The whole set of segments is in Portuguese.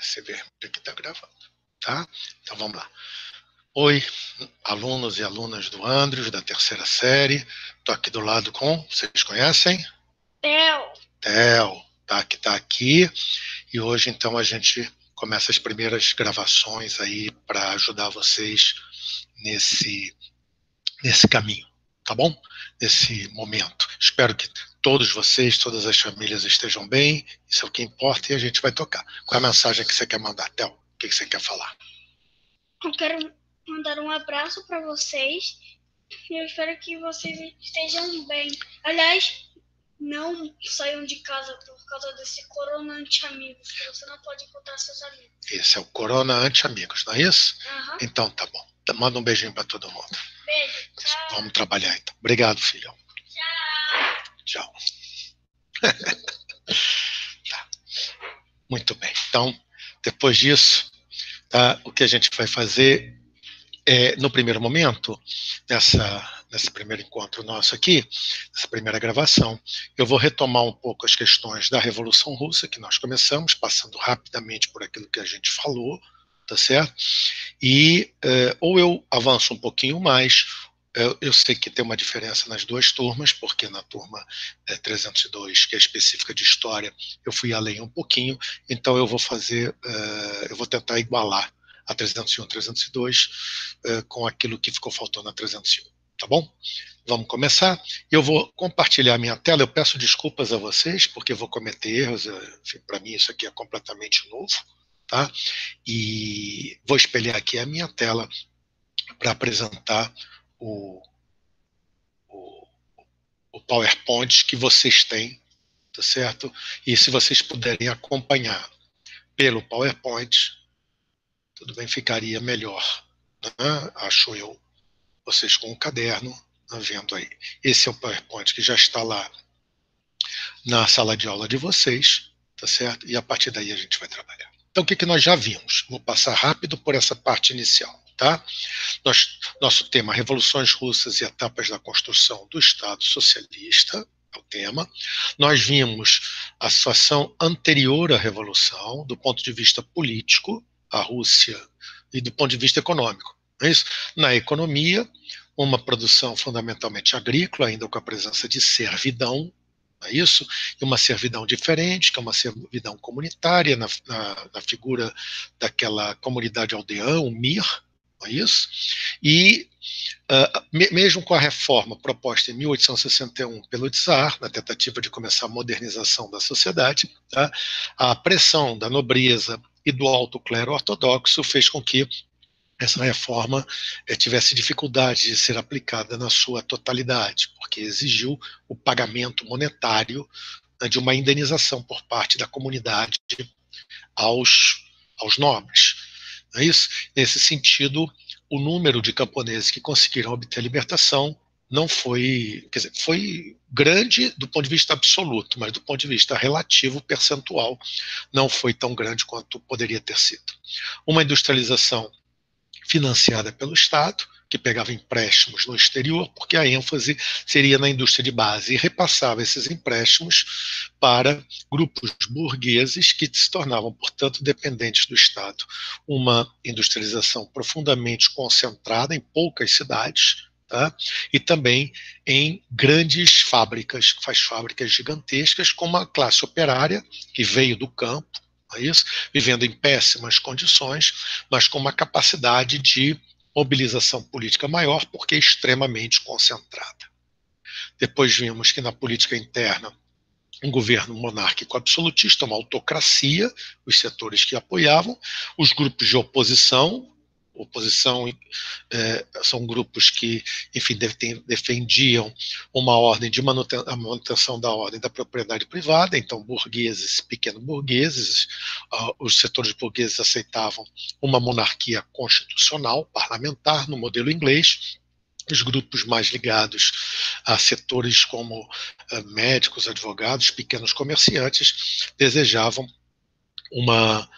aparecer vermelho que está gravando, tá? Então vamos lá. Oi, alunos e alunas do Andrews, da terceira série. Estou aqui do lado com, vocês conhecem? Theo, tá, que está aqui. E hoje, então, a gente começa as primeiras gravações aí para ajudar vocês nesse caminho, tá bom? Nesse momento. Espero que todos vocês, todas as famílias estejam bem. Isso é o que importa e a gente vai tocar. Qual é a mensagem que você quer mandar, Theo? O que você quer falar? Eu quero mandar um abraço para vocês e eu espero que vocês estejam bem. Aliás, não saiam de casa por causa desse corona anti-amigos, que você não pode encontrar seus amigos. Esse é o corona anti-amigos, não é isso? Uhum. Então tá bom. Manda um beijinho para todo mundo. Beijo. Tchau. Vamos trabalhar então. Obrigado, filhão. Tchau. Tá. Muito bem. Então, depois disso, tá, o que a gente vai fazer é, no primeiro momento, nesse primeiro encontro nosso aqui, nessa primeira gravação, eu vou retomar um pouco as questões da Revolução Russa que nós começamos, passando rapidamente por aquilo que a gente falou, tá certo? E ou eu avanço um pouquinho mais. Eu sei que tem uma diferença nas duas turmas, porque na turma 302, que é específica de história, eu fui além um pouquinho, então eu vou fazer, eu vou tentar igualar a 301, 302 com aquilo que ficou faltando na 301, tá bom? Vamos começar. Eu vou compartilhar minha tela, eu peço desculpas a vocês, porque eu vou cometer erros, para mim isso aqui é completamente novo, tá? E vou espelhar aqui a minha tela para apresentar o PowerPoint que vocês têm, tá certo? E se vocês puderem acompanhar pelo PowerPoint, tudo bem, ficaria melhor, né? Acho eu, vocês com o caderno, tá vendo aí. Esse é o PowerPoint que já está lá na sala de aula de vocês, tá certo? E a partir daí a gente vai trabalhar. Então, o que nós já vimos? Vou passar rápido por essa parte inicial. Tá? Nosso tema, Revoluções Russas e Etapas da Construção do Estado Socialista, é o tema. Nós vimos a situação anterior à Revolução, do ponto de vista político, a Rússia, e do ponto de vista econômico. Não é isso? Na economia, uma produção fundamentalmente agrícola, ainda com a presença de servidão, não é isso? E uma servidão diferente, que é uma servidão comunitária, na figura daquela comunidade aldeã, o MIR, não é isso? E mesmo com a reforma proposta em 1861 pelo Tsar, na tentativa de começar a modernização da sociedade, tá? A pressão da nobreza e do alto clero ortodoxo fez com que essa reforma tivesse dificuldade de ser aplicada na sua totalidade, porque exigiu o pagamento monetário de uma indenização por parte da comunidade aos nobres. Não é isso? Nesse sentido, o número de camponeses que conseguiram obter a libertação não foi, quer dizer, foi grande do ponto de vista absoluto, mas do ponto de vista relativo, percentual, não foi tão grande quanto poderia ter sido. Uma industrialização financiada pelo Estado, que pegava empréstimos no exterior, porque a ênfase seria na indústria de base, e repassava esses empréstimos para grupos burgueses que se tornavam, portanto, dependentes do Estado. Uma industrialização profundamente concentrada em poucas cidades, tá? E também em grandes fábricas gigantescas, com uma classe operária que veio do campo, é isso? Vivendo em péssimas condições, mas com uma capacidade de mobilização política maior, porque é extremamente concentrada. Depois vimos que na política interna, um governo monárquico absolutista, uma autocracia, os setores que apoiavam, os grupos de oposição são grupos que, enfim, defendiam uma ordem de manutenção da ordem da propriedade privada, então burgueses, pequenos burgueses, os setores burgueses aceitavam uma monarquia constitucional, parlamentar, no modelo inglês. Os grupos mais ligados a setores como médicos, advogados, pequenos comerciantes, desejavam uma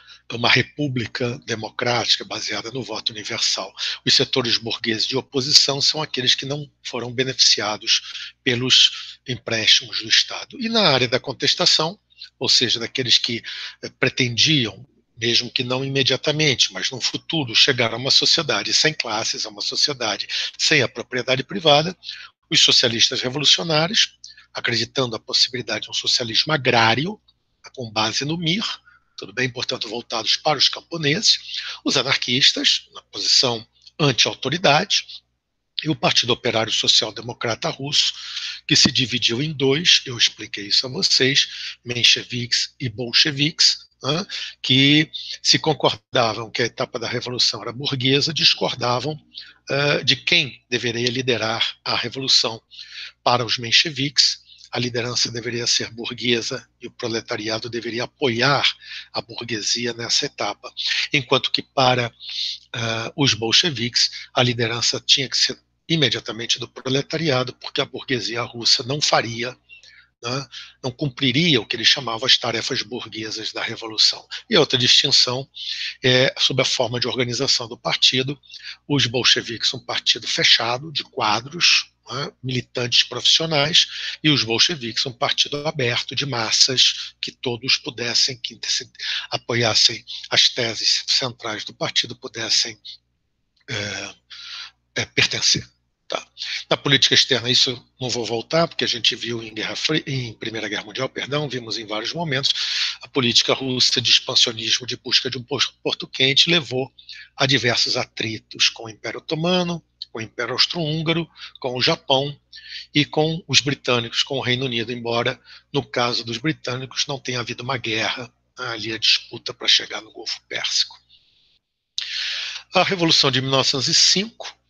república democrática baseada no voto universal. Os setores burgueses de oposição são aqueles que não foram beneficiados pelos empréstimos do Estado. E na área da contestação, ou seja, daqueles que pretendiam mesmo que não imediatamente, mas no futuro, chegar a uma sociedade sem classes, a uma sociedade sem a propriedade privada, os socialistas revolucionários, acreditando a possibilidade de um socialismo agrário, com base no MIR, tudo bem, portanto, voltados para os camponeses, os anarquistas, na posição anti-autoridade, e o Partido Operário Social Democrata Russo, que se dividiu em dois, eu expliquei isso a vocês, mencheviques e bolcheviques, que se concordavam que a etapa da revolução era burguesa, discordavam de quem deveria liderar a revolução. Para os mencheviques, a liderança deveria ser burguesa e o proletariado deveria apoiar a burguesia nessa etapa, enquanto que para os bolcheviques, a liderança tinha que ser imediatamente do proletariado, porque a burguesia russa não faria, não cumpriria o que eles chamavam as tarefas burguesas da revolução. E outra distinção é sob a forma de organização do partido. Os bolcheviques, um partido fechado, de quadros, militantes profissionais, e os bolcheviques, um partido aberto de massas, que todos pudessem, que apoiassem as teses centrais do partido, pudessem pertencer. Tá. Na política externa, isso não vou voltar, porque a gente viu em Primeira Guerra Mundial, vimos em vários momentos, a política russa de expansionismo, de busca de um porto quente, levou a diversos atritos com o Império Otomano, com o Império Austro-Húngaro, com o Japão e com os britânicos, com o Reino Unido, embora no caso dos britânicos não tenha havido uma guerra, ali a disputa para chegar no Golfo Pérsico. A Revolução de 1905,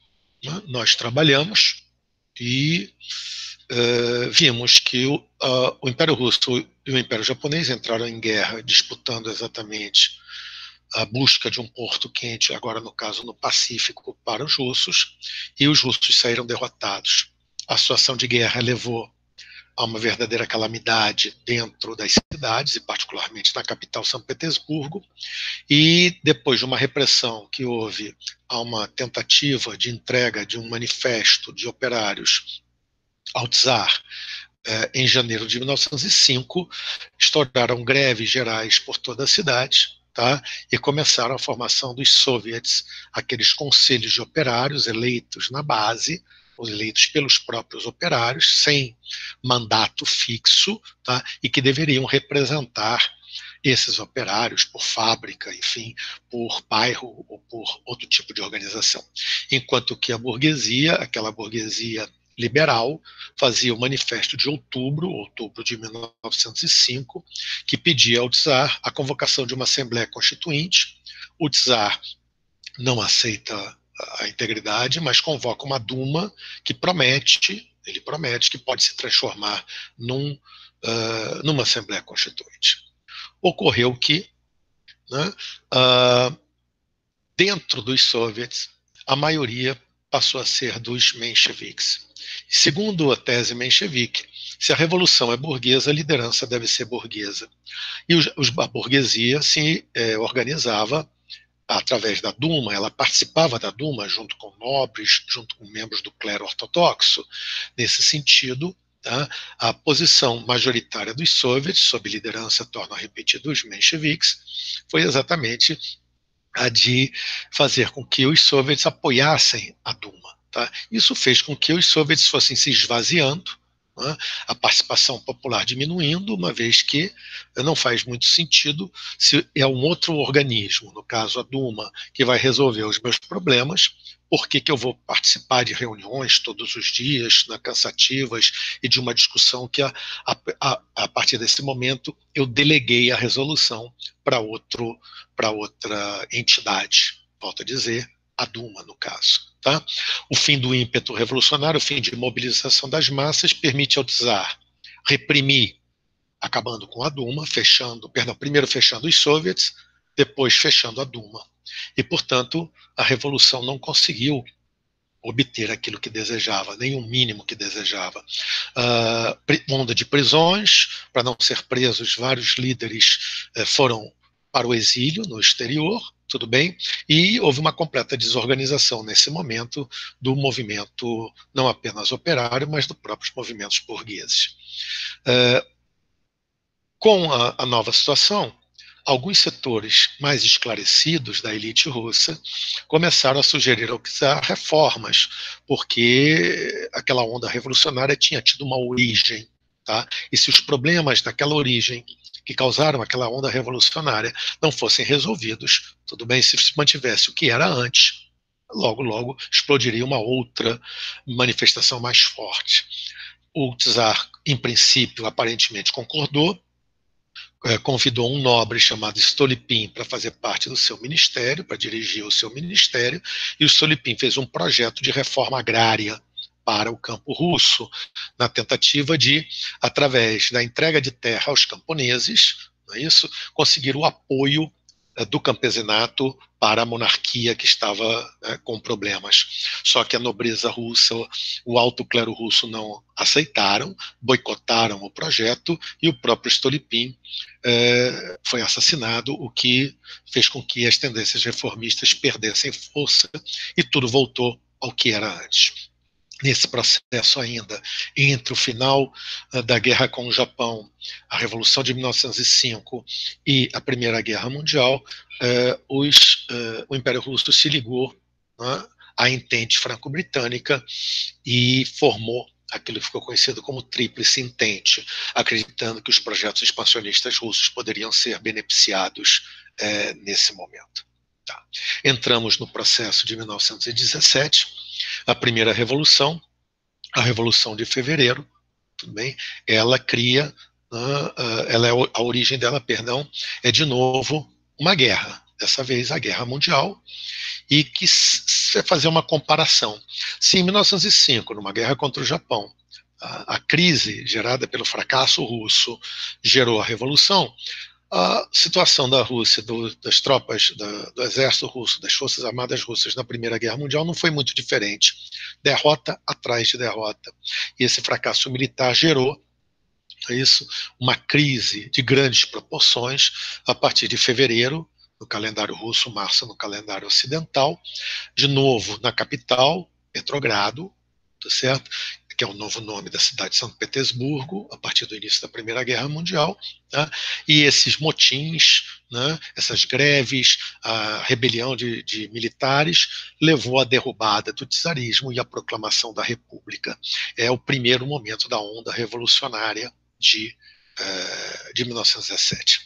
nós trabalhamos e vimos que o Império Russo e o Império Japonês entraram em guerra, disputando exatamente a busca de um porto quente, agora no caso no Pacífico, para os russos, e os russos saíram derrotados. A situação de guerra levou a uma verdadeira calamidade dentro das cidades, e particularmente na capital São Petersburgo, e depois de uma repressão que houve a uma tentativa de entrega de um manifesto de operários ao czar em janeiro de 1905, estouraram greves gerais por toda a cidade, tá? E começaram a formação dos soviets, aqueles conselhos de operários eleitos na base, eleitos pelos próprios operários, sem mandato fixo, tá? E que deveriam representar esses operários por fábrica, enfim, por bairro ou por outro tipo de organização. Enquanto que a burguesia, aquela burguesia liberal, fazia o Manifesto de outubro de 1905, que pedia ao czar a convocação de uma Assembleia Constituinte. O czar não aceita a integridade, mas convoca uma Duma que ele promete que pode se transformar numa Assembleia Constituinte. Ocorreu que, dentro dos soviets, a maioria passou a ser dos mencheviques. Segundo a tese menchevique, se a revolução é burguesa, a liderança deve ser burguesa. E a burguesia se organizava através da Duma, ela participava da Duma junto com nobres, junto com membros do clero ortodoxo. Nesse sentido, a posição majoritária dos soviets, sob liderança, torno a repetir, dos mencheviques, foi exatamente a de fazer com que os soviets apoiassem a Duma. Tá? Isso fez com que os soviets fossem se esvaziando, a participação popular diminuindo, uma vez que não faz muito sentido se é um outro organismo, no caso a Duma, que vai resolver os meus problemas. Por que eu vou participar de reuniões todos os dias, cansativas, e de uma discussão que a partir desse momento eu deleguei a resolução para outra entidade, volto a dizer, a Duma no caso. Tá? O fim do ímpeto revolucionário, o fim de mobilização das massas, permite ao czar reprimir, acabando com a Duma, primeiro fechando os soviets, depois fechando a Duma. E, portanto, a revolução não conseguiu obter aquilo que desejava, nem o mínimo que desejava. Onda de prisões, para não ser presos, vários líderes foram para o exílio no exterior, tudo bem? E houve uma completa desorganização nesse momento do movimento, não apenas operário, mas dos próprios movimentos burgueses. Com a nova situação, alguns setores mais esclarecidos da elite russa começaram a sugerir ao czar reformas, porque aquela onda revolucionária tinha tido uma origem, tá? E se os problemas daquela origem que causaram aquela onda revolucionária não fossem resolvidos, tudo bem se mantivesse o que era antes, logo, logo explodiria uma outra manifestação mais forte. O czar, em princípio, aparentemente concordou, convidou um nobre chamado Stolypin para fazer parte do seu ministério, para dirigir o seu ministério, e o Stolypin fez um projeto de reforma agrária para o campo russo, na tentativa de, através da entrega de terra aos camponeses, não é isso, conseguir o apoio do campesinato para a monarquia que estava com problemas. Só que a nobreza russa, o alto clero russo não aceitaram, boicotaram o projeto e o próprio Stolypin foi assassinado, o que fez com que as tendências reformistas perdessem força e tudo voltou ao que era antes. Nesse processo ainda, entre o final da guerra com o Japão, a Revolução de 1905 e a Primeira Guerra Mundial, o Império Russo se ligou, né, à Entente Franco-Britânica e formou aquilo que ficou conhecido como Tríplice Entente, acreditando que os projetos expansionistas russos poderiam ser beneficiados nesse momento. Tá. Entramos no processo de 1917, a primeira revolução, a Revolução de Fevereiro, tudo bem? Ela cria, a origem dela, perdão, é de novo uma guerra, dessa vez a Guerra Mundial, e que se fazer uma comparação. Se em 1905, numa guerra contra o Japão, a crise gerada pelo fracasso russo gerou a revolução, a situação da Rússia, das tropas do exército russo, das forças armadas russas na Primeira Guerra Mundial não foi muito diferente. Derrota atrás de derrota. E esse fracasso militar gerou uma crise de grandes proporções a partir de fevereiro, no calendário russo, março no calendário ocidental, de novo na capital, Petrogrado, tá certo? Que é o novo nome da cidade de São Petersburgo, a partir do início da Primeira Guerra Mundial, tá? E esses motins, né, essas greves, a rebelião de militares, levou à derrubada do czarismo e à proclamação da República. É o primeiro momento da onda revolucionária de 1917.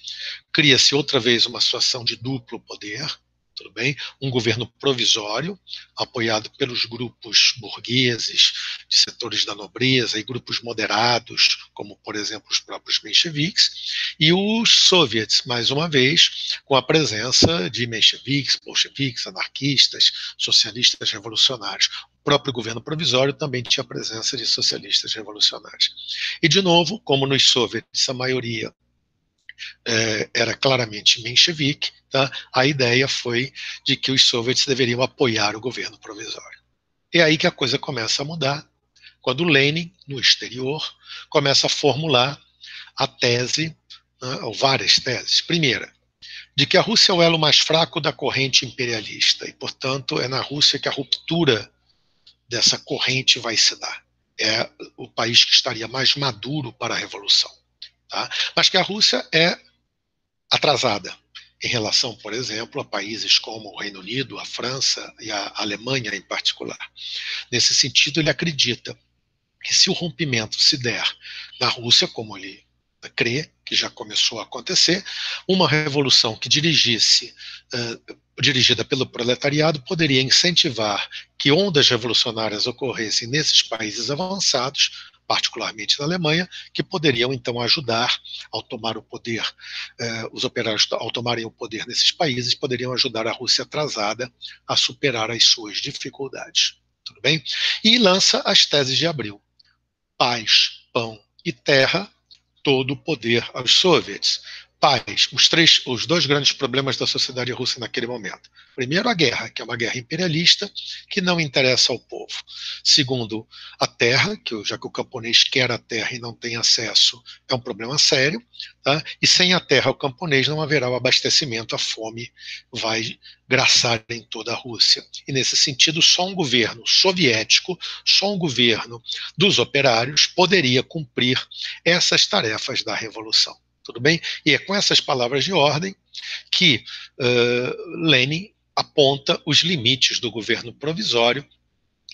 Cria-se outra vez uma situação de duplo poder, tudo bem? Um governo provisório, apoiado pelos grupos burgueses, de setores da nobreza e grupos moderados, como, por exemplo, os próprios mencheviques, e os soviets, mais uma vez, com a presença de mencheviques, bolcheviques, anarquistas, socialistas revolucionários. O próprio governo provisório também tinha a presença de socialistas revolucionários. E, de novo, como nos soviets a maioria era claramente menchevique, tá? A ideia foi de que os soviets deveriam apoiar o governo provisório. É aí que a coisa começa a mudar, quando Lenin, no exterior, começa a formular a tese, né, ou várias teses. Primeira, de que a Rússia é o elo mais fraco da corrente imperialista, e, portanto, é na Rússia que a ruptura dessa corrente vai se dar. É o país que estaria mais maduro para a revolução. Tá? Mas que a Rússia é atrasada em relação, por exemplo, a países como o Reino Unido, a França e a Alemanha em particular. Nesse sentido, ele acredita que se o rompimento se der na Rússia, como ele crê que já começou a acontecer, uma revolução que dirigida pelo proletariado poderia incentivar que ondas revolucionárias ocorressem nesses países avançados, particularmente na Alemanha, que poderiam então ajudar ao tomar o poder, os operários ao tomarem o poder nesses países, poderiam ajudar a Rússia atrasada a superar as suas dificuldades. Tudo bem? E lança as teses de Abril. Paz, pão e terra, todo o poder aos soviets. Paz, os dois grandes problemas da sociedade russa naquele momento. Primeiro, a guerra, que é uma guerra imperialista que não interessa ao povo. Segundo, a terra, já que o camponês quer a terra e não tem acesso, é um problema sério. Tá? E sem a terra, o camponês não haverá o abastecimento, a fome vai graçar em toda a Rússia. E nesse sentido, só um governo soviético, só um governo dos operários poderia cumprir essas tarefas da revolução. Tudo bem? E é com essas palavras de ordem que Lenin aponta os limites do governo provisório,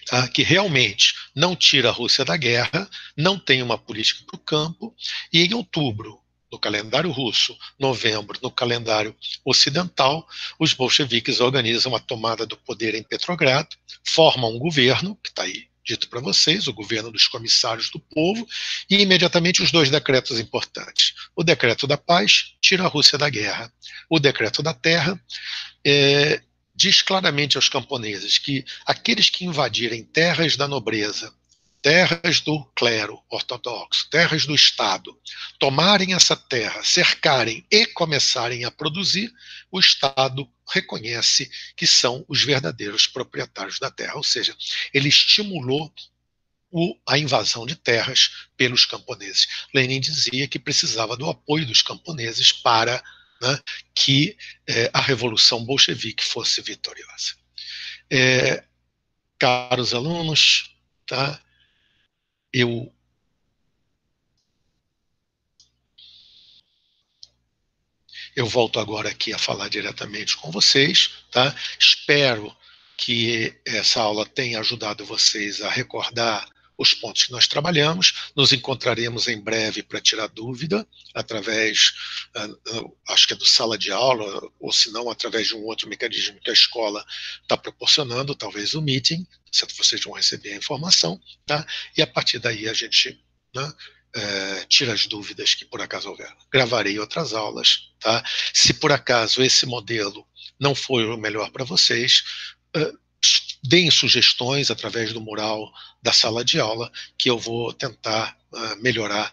tá? Que realmente não tira a Rússia da guerra, não tem uma política para o campo, e em outubro, no calendário russo, novembro, no calendário ocidental, os bolcheviques organizam a tomada do poder em Petrogrado, formam um governo, que está aí dito para vocês, o governo dos comissários do povo, e imediatamente os dois decretos importantes. O decreto da paz tira a Rússia da guerra. O decreto da terra diz claramente aos camponeses que aqueles que invadirem terras da nobreza, terras do clero ortodoxo, terras do Estado, tomarem essa terra, cercarem e começarem a produzir, o Estado reconhece que são os verdadeiros proprietários da terra. Ou seja, ele estimulou a invasão de terras pelos camponeses. Lenin dizia que precisava do apoio dos camponeses para, né, que a revolução bolchevique fosse vitoriosa. Caros alunos, tá? Eu volto agora aqui a falar diretamente com vocês, tá? Espero que essa aula tenha ajudado vocês a recordar os pontos que nós trabalhamos. Nos encontraremos em breve para tirar dúvida, através, acho que é do sala de aula, ou se não, através de um outro mecanismo que a escola está proporcionando, talvez o meeting, certo? Vocês vão receber a informação, tá? E a partir daí a gente, né, tira as dúvidas que por acaso houver. Gravarei outras aulas, tá? Se por acaso esse modelo não for o melhor para vocês, deem sugestões através do mural da sala de aula, que eu vou tentar melhorar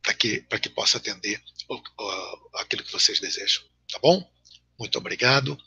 para que possa atender aquilo que vocês desejam. Tá bom? Muito obrigado.